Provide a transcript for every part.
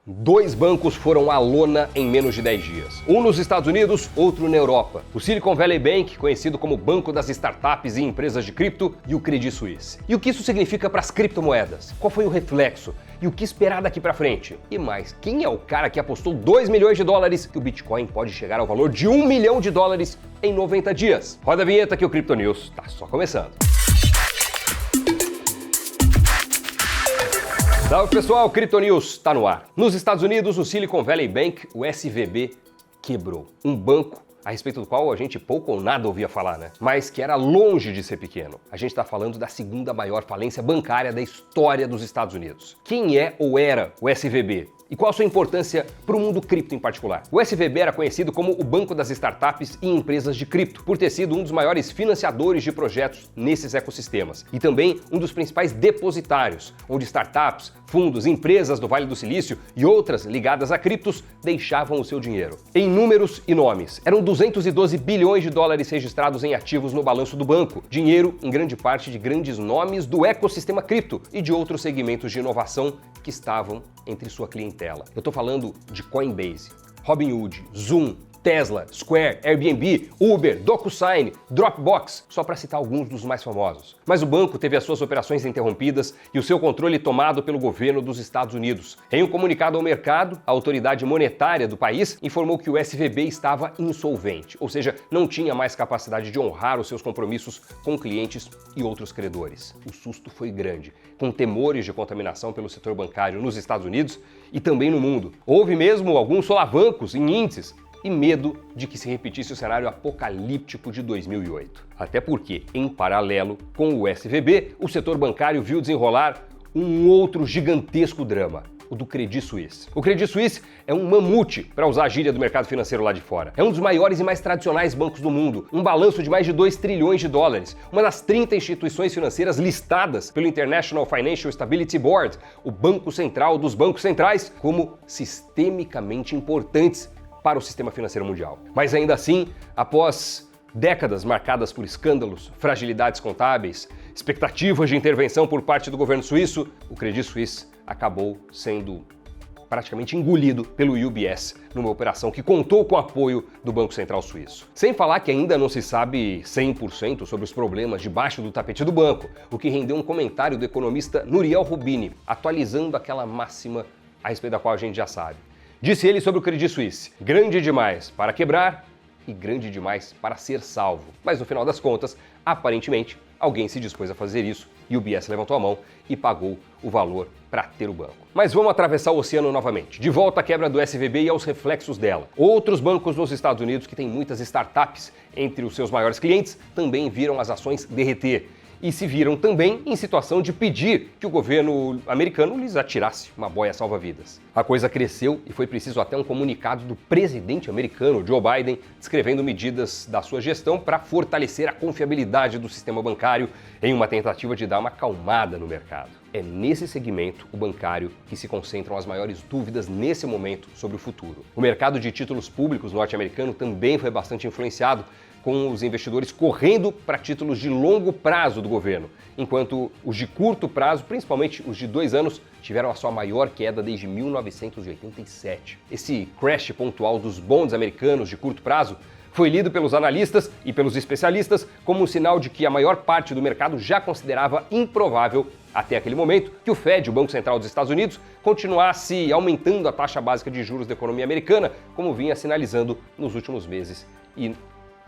Dois bancos foram à lona em menos de 10 dias. Um nos Estados Unidos, outro na Europa. O Silicon Valley Bank, conhecido como Banco das Startups e Empresas de Cripto, e o Credit Suisse. E o que isso significa para as criptomoedas? Qual foi o reflexo? E o que esperar daqui para frente? E mais, quem é o cara que apostou 2 milhões de dólares que o Bitcoin pode chegar ao valor de 1 milhão de dólares em 90 dias? Roda a vinheta que o Crypto News tá só começando. Salve pessoal, Crypto News está no ar. Nos Estados Unidos, o Silicon Valley Bank, o SVB, quebrou. Um banco a respeito do qual a gente pouco ou nada ouvia falar, né? Mas que era longe de ser pequeno. A gente está falando da segunda maior falência bancária da história dos Estados Unidos. Quem é ou era o SVB? E qual a sua importância para o mundo cripto em particular? O SVB era conhecido como o Banco das Startups e Empresas de Cripto, por ter sido um dos maiores financiadores de projetos nesses ecossistemas e também um dos principais depositários, onde startups, fundos, empresas do Vale do Silício e outras ligadas a criptos deixavam o seu dinheiro. Em números e nomes, eram 212 bilhões de dólares registrados em ativos no balanço do banco, dinheiro em grande parte de grandes nomes do ecossistema cripto e de outros segmentos de inovação que estavam entre sua clientela. Eu estou falando de Coinbase, Robinhood, Zoom, Tesla, Square, Airbnb, Uber, DocuSign, Dropbox, só para citar alguns dos mais famosos. Mas o banco teve as suas operações interrompidas e o seu controle tomado pelo governo dos Estados Unidos. Em um comunicado ao mercado, a autoridade monetária do país informou que o SVB estava insolvente, ou seja, não tinha mais capacidade de honrar os seus compromissos com clientes e outros credores. O susto foi grande, com temores de contaminação pelo setor bancário nos Estados Unidos e também no mundo. Houve mesmo alguns solavancos em índices e medo de que se repetisse o cenário apocalíptico de 2008. Até porque, em paralelo com o SVB, o setor bancário viu desenrolar um outro gigantesco drama, o do Credit Suisse. O Credit Suisse é um mamute, para usar a gíria do mercado financeiro lá de fora. É um dos maiores e mais tradicionais bancos do mundo, um balanço de mais de 2 trilhões de dólares, uma das 30 instituições financeiras listadas pelo International Financial Stability Board, o banco central dos bancos centrais, como sistemicamente importantes para o sistema financeiro mundial. Mas ainda assim, após décadas marcadas por escândalos, fragilidades contábeis, expectativas de intervenção por parte do governo suíço, o Credit Suisse acabou sendo praticamente engolido pelo UBS numa operação que contou com o apoio do Banco Central Suíço. Sem falar que ainda não se sabe 100% sobre os problemas debaixo do tapete do banco, o que rendeu um comentário do economista Nouriel Roubini, atualizando aquela máxima a respeito da qual a gente já sabe. Disse ele sobre o Credit Suisse: grande demais para quebrar e grande demais para ser salvo. Mas no final das contas, aparentemente, alguém se dispôs a fazer isso e o UBS levantou a mão e pagou o valor para ter o banco. Mas vamos atravessar o oceano novamente, de volta à quebra do SVB e aos reflexos dela. Outros bancos nos Estados Unidos que têm muitas startups entre os seus maiores clientes também viram as ações derreter e se viram também em situação de pedir que o governo americano lhes atirasse uma boia salva-vidas. A coisa cresceu e foi preciso até um comunicado do presidente americano, Joe Biden, descrevendo medidas da sua gestão para fortalecer a confiabilidade do sistema bancário em uma tentativa de dar uma acalmada no mercado. É nesse segmento, o bancário, que se concentram as maiores dúvidas nesse momento sobre o futuro. O mercado de títulos públicos norte-americano também foi bastante influenciado, com os investidores correndo para títulos de longo prazo do governo, enquanto os de curto prazo, principalmente os de 2 anos, tiveram a sua maior queda desde 1987. Esse crash pontual dos bonds americanos de curto prazo foi lido pelos analistas e pelos especialistas como um sinal de que a maior parte do mercado já considerava improvável, até aquele momento, que o Fed, o Banco Central dos Estados Unidos, continuasse aumentando a taxa básica de juros da economia americana, como vinha sinalizando nos últimos meses e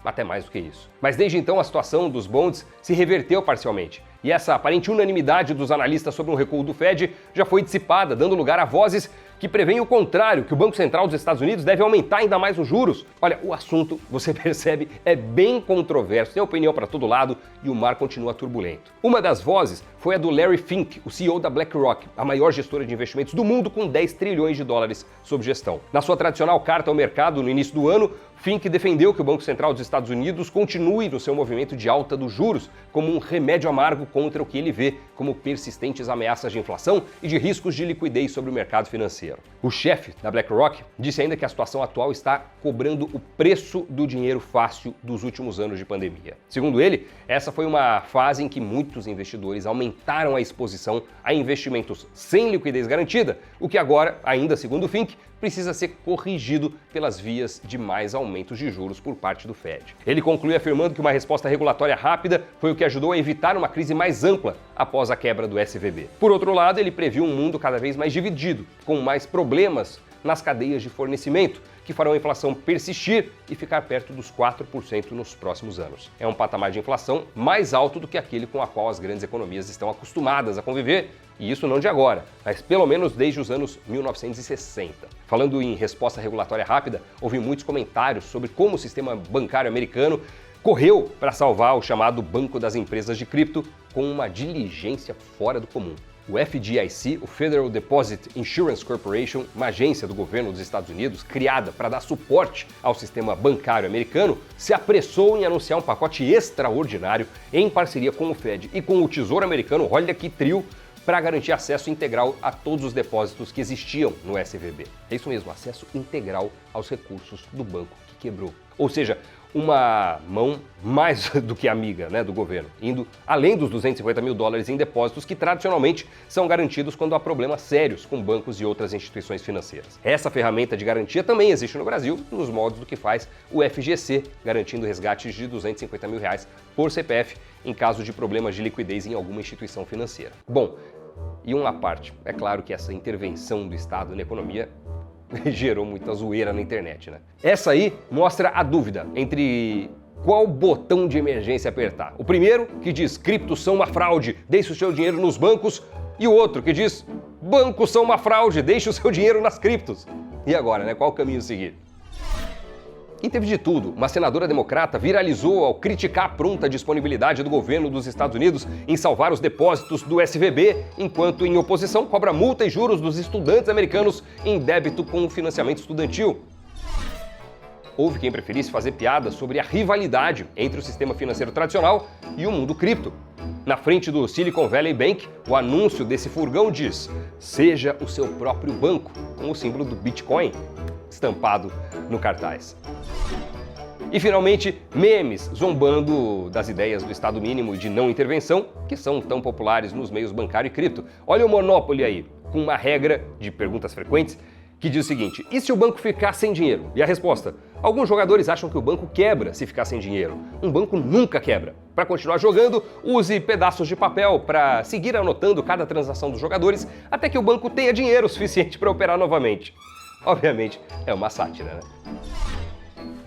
até mais do que isso. Mas desde então a situação dos bonds se reverteu parcialmente. E essa aparente unanimidade dos analistas sobre um recuo do Fed já foi dissipada, dando lugar a vozes que prevêem o contrário, que o Banco Central dos Estados Unidos deve aumentar ainda mais os juros. Olha, o assunto, você percebe, é bem controverso, tem opinião para todo lado e o mar continua turbulento. Uma das vozes foi a do Larry Fink, o CEO da BlackRock, a maior gestora de investimentos do mundo com 10 trilhões de dólares sob gestão. Na sua tradicional carta ao mercado no início do ano, Fink defendeu que o Banco Central dos Estados Unidos continue no seu movimento de alta dos juros como um remédio amargo contra o que ele vê como persistentes ameaças de inflação e de riscos de liquidez sobre o mercado financeiro. O chefe da BlackRock disse ainda que a situação atual está cobrando o preço do dinheiro fácil dos últimos anos de pandemia. Segundo ele, essa foi uma fase em que muitos investidores aumentaram a exposição a investimentos sem liquidez garantida, o que agora, ainda segundo o Fink, precisa ser corrigido pelas vias de mais aumentos de juros por parte do Fed. Ele conclui afirmando que uma resposta regulatória rápida foi o que ajudou a evitar uma crise mais ampla após a quebra do SVB. Por outro lado, ele previu um mundo cada vez mais dividido, com mais problemas nas cadeias de fornecimento, que farão a inflação persistir e ficar perto dos 4% nos próximos anos. É um patamar de inflação mais alto do que aquele com o qual as grandes economias estão acostumadas a conviver, e isso não de agora, mas pelo menos desde os anos 1960. Falando em resposta regulatória rápida, houve muitos comentários sobre como o sistema bancário americano correu para salvar o chamado Banco das Empresas de Cripto com uma diligência fora do comum. O FDIC, o Federal Deposit Insurance Corporation, uma agência do governo dos Estados Unidos criada para dar suporte ao sistema bancário americano, se apressou em anunciar um pacote extraordinário em parceria com o Fed e com o Tesouro Americano, olha que trio, para garantir acesso integral a todos os depósitos que existiam no SVB. É isso mesmo, acesso integral aos recursos do banco que quebrou. Ou seja, uma mão mais do que amiga, do governo, indo além dos 250 mil dólares em depósitos que tradicionalmente são garantidos quando há problemas sérios com bancos e outras instituições financeiras. Essa ferramenta de garantia também existe no Brasil, nos moldes do que faz o FGC, garantindo resgates de 250 mil reais por CPF em caso de problemas de liquidez em alguma instituição financeira. Bom, e uma parte, é claro que essa intervenção do Estado na economia gerou muita zoeira na internet, Essa aí mostra a dúvida entre qual botão de emergência apertar. O primeiro, que diz criptos são uma fraude, deixe o seu dinheiro nos bancos, e o outro, que diz bancos são uma fraude, deixe o seu dinheiro nas criptos. E agora, qual o caminho seguir? E teve de tudo. Uma senadora democrata viralizou ao criticar a pronta disponibilidade do governo dos Estados Unidos em salvar os depósitos do SVB, enquanto em oposição cobra multa e juros dos estudantes americanos em débito com o financiamento estudantil. Houve quem preferisse fazer piada sobre a rivalidade entre o sistema financeiro tradicional e o mundo cripto. Na frente do Silicon Valley Bank, o anúncio desse furgão diz: "Seja o seu próprio banco", com o símbolo do Bitcoin estampado no cartaz. E finalmente, memes zombando das ideias do Estado mínimo e de não intervenção, que são tão populares nos meios bancário e cripto. Olha o Monopoly aí, com uma regra de perguntas frequentes que diz o seguinte: e se o banco ficar sem dinheiro? E a resposta: alguns jogadores acham que o banco quebra se ficar sem dinheiro. Um banco nunca quebra. Para continuar jogando, use pedaços de papel para seguir anotando cada transação dos jogadores até que o banco tenha dinheiro suficiente para operar novamente. Obviamente, é uma sátira,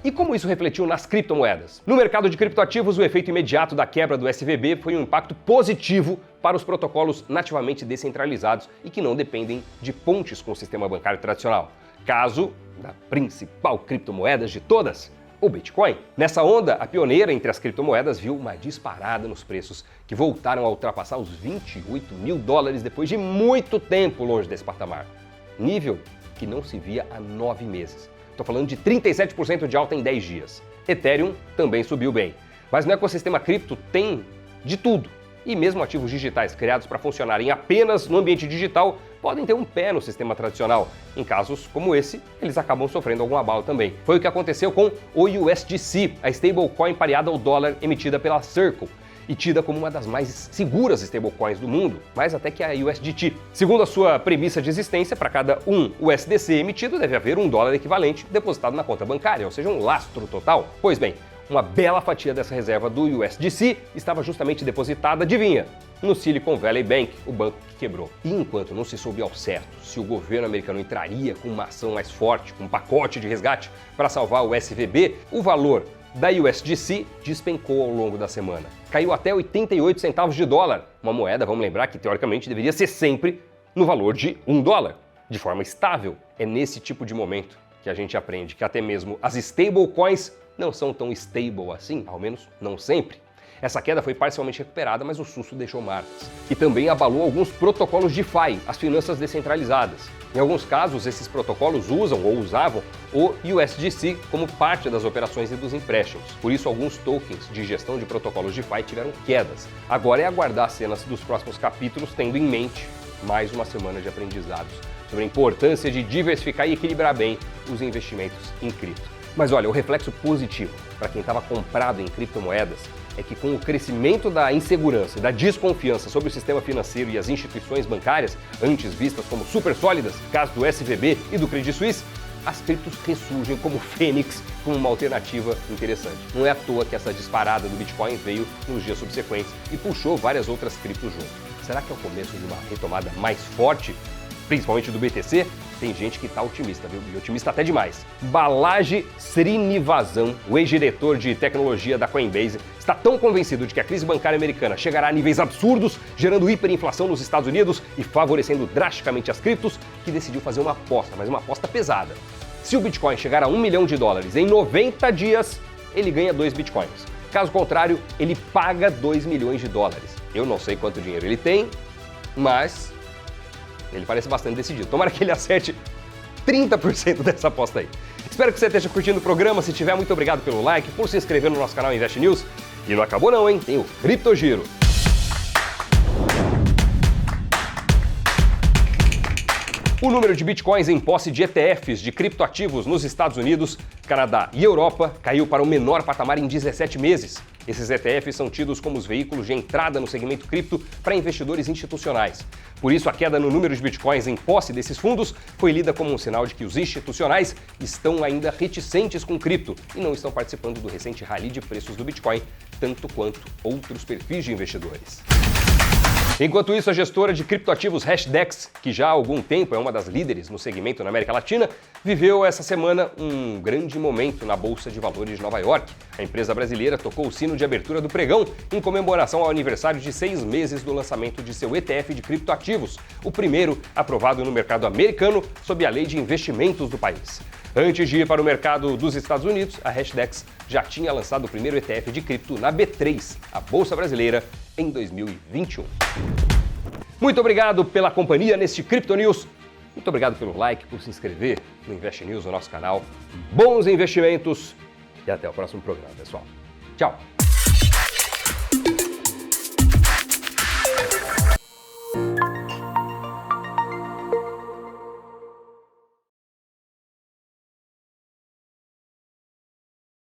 E como isso refletiu nas criptomoedas? No mercado de criptoativos, o efeito imediato da quebra do SVB foi um impacto positivo para os protocolos nativamente descentralizados e que não dependem de pontes com o sistema bancário tradicional. Caso da principal criptomoeda de todas, o Bitcoin. Nessa onda, a pioneira entre as criptomoedas viu uma disparada nos preços, que voltaram a ultrapassar os 28 mil dólares depois de muito tempo longe desse patamar. Nível que não se via há 9 meses. Estou falando de 37% de alta em 10 dias. Ethereum também subiu bem. Mas no ecossistema cripto tem de tudo. E mesmo ativos digitais criados para funcionarem apenas no ambiente digital podem ter um pé no sistema tradicional. Em casos como esse, eles acabam sofrendo algum abalo também. Foi o que aconteceu com o USDC, a stablecoin pareada ao dólar emitida pela Circle e tida como uma das mais seguras stablecoins do mundo, mais até que a USDT. Segundo a sua premissa de existência, para cada um USDC emitido deve haver um dólar equivalente depositado na conta bancária, ou seja, um lastro total. Pois bem, uma bela fatia dessa reserva do USDC estava justamente depositada, adivinha, no Silicon Valley Bank, o banco que quebrou. E enquanto não se soube ao certo se o governo americano entraria com uma ação mais forte, com um pacote de resgate para salvar o SVB, o valor da USDC despencou ao longo da semana. Caiu até 88 centavos de dólar, uma moeda, vamos lembrar, que teoricamente deveria ser sempre no valor de $1, de forma estável. É nesse tipo de momento que a gente aprende que até mesmo as stablecoins não são tão stable assim, ao menos não sempre. Essa queda foi parcialmente recuperada, mas o susto deixou marcas. E também abalou alguns protocolos DeFi, as finanças descentralizadas. Em alguns casos, esses protocolos usam ou usavam o USDC como parte das operações e dos empréstimos. Por isso, alguns tokens de gestão de protocolos DeFi tiveram quedas. Agora é aguardar as cenas dos próximos capítulos, tendo em mente mais uma semana de aprendizados sobre a importância de diversificar e equilibrar bem os investimentos em cripto. Mas olha, o reflexo positivo para quem estava comprado em criptomoedas é que com o crescimento da insegurança e da desconfiança sobre o sistema financeiro e as instituições bancárias, antes vistas como super sólidas, caso do SVB e do Credit Suisse, as criptos ressurgem como fênix, como uma alternativa interessante. Não é à toa que essa disparada do Bitcoin veio nos dias subsequentes e puxou várias outras criptos junto. Será que é o começo de uma retomada mais forte, principalmente do BTC? Tem gente que está otimista, viu? E otimista até demais. Balaji Srinivasan, o ex-diretor de tecnologia da Coinbase, está tão convencido de que a crise bancária americana chegará a níveis absurdos, gerando hiperinflação nos Estados Unidos e favorecendo drasticamente as criptos, que decidiu fazer uma aposta, mas uma aposta pesada. Se o Bitcoin chegar a $1 milhão em 90 dias, ele ganha 2 Bitcoins. Caso contrário, ele paga $2 milhões. Eu não sei quanto dinheiro ele tem, mas ele parece bastante decidido. Tomara que ele acerte 30% dessa aposta aí. Espero que você esteja curtindo o programa. Se tiver, muito obrigado pelo like, por se inscrever no nosso canal Invest News. E não acabou não, hein? Tem o Criptogiro. O número de bitcoins em posse de ETFs de criptoativos nos Estados Unidos, Canadá e Europa caiu para o menor patamar em 17 meses. Esses ETFs são tidos como os veículos de entrada no segmento cripto para investidores institucionais. Por isso, a queda no número de bitcoins em posse desses fundos foi lida como um sinal de que os institucionais estão ainda reticentes com cripto e não estão participando do recente rally de preços do Bitcoin, tanto quanto outros perfis de investidores. Enquanto isso, a gestora de criptoativos Hashdex, que já há algum tempo é uma das líderes no segmento na América Latina, viveu essa semana um grande momento na Bolsa de Valores de Nova York. A empresa brasileira tocou o sino de abertura do pregão em comemoração ao aniversário de 6 meses do lançamento de seu ETF de criptoativos, o primeiro aprovado no mercado americano sob a lei de investimentos do país. Antes de ir para o mercado dos Estados Unidos, a Hashdex já tinha lançado o primeiro ETF de cripto na B3, a Bolsa Brasileira, em 2021. Muito obrigado pela companhia neste Crypto News. Muito obrigado pelo like, por se inscrever no Invest News, no nosso canal. Bons investimentos e até o próximo programa, pessoal. Tchau!